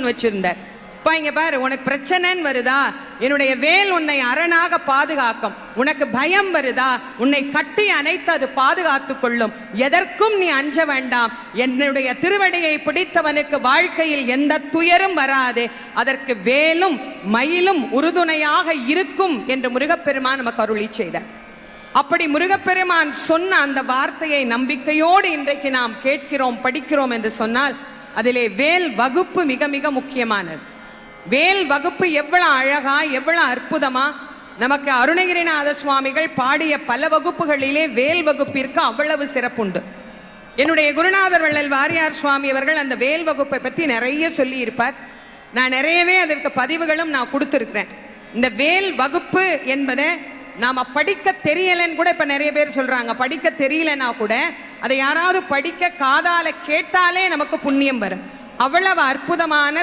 வச்சிருந்தார். இங்க பாரு, உனக்கு பிரச்சனைன்னு வருதா, என்னுடைய வேல் உன்னை அரணாக பாதுகாக்கும். உனக்கு பயம் வருதா, உன்னை கட்டி அணைத்து அது பாதுகாத்துக் கொள்ளும். எதற்கும் நீ அஞ்ச வேண்டாம். என்னுடைய திருவடியை பிடித்தவனுக்கு வாழ்க்கையில் எந்த துயரும் வராது. அதற்கு வேலும் மயிலும் உறுதுணையாக இருக்கும் என்று முருகப்பெருமான் நமக்கு அருளி செய்தார். அப்படி முருகப்பெருமான் சொன்ன அந்த வார்த்தையை நம்பிக்கையோடு இன்றைக்கு நாம் கேட்கிறோம், படிக்கிறோம் என்று சொன்னால் அதிலே வேல் வகுப்பு மிக மிக முக்கியமானது. வேல் வகுப்பு எவ்வளவு அழகா, எவ்வளவு அற்புதமா நமக்கு அருணகிரிநாத சுவாமிகள் பாடிய பல வகுப்புகளிலே வேல் வகுப்பிற்கு அவ்வளவு சிறப்புண்டு. என்னுடைய குருநாதர் வள்ளல் வாரியார் சுவாமி அவர்கள் அந்த வேல் வகுப்பை பற்றி நிறைய சொல்லி இருப்பார். நான் நிறையவே அதற்கு பதிவுகளும் நான் கொடுத்துருக்கிறேன். இந்த வேல் வகுப்பு என்பதை நாம படிக்க தெரியலன்னு கூட இப்ப நிறைய பேர் சொல்றாங்க. படிக்க தெரியலன்னா கூட அதை யாராவது படிக்க காதால கேட்டாலே நமக்கு புண்ணியம் வரும். அவ்வளவு அற்புதமான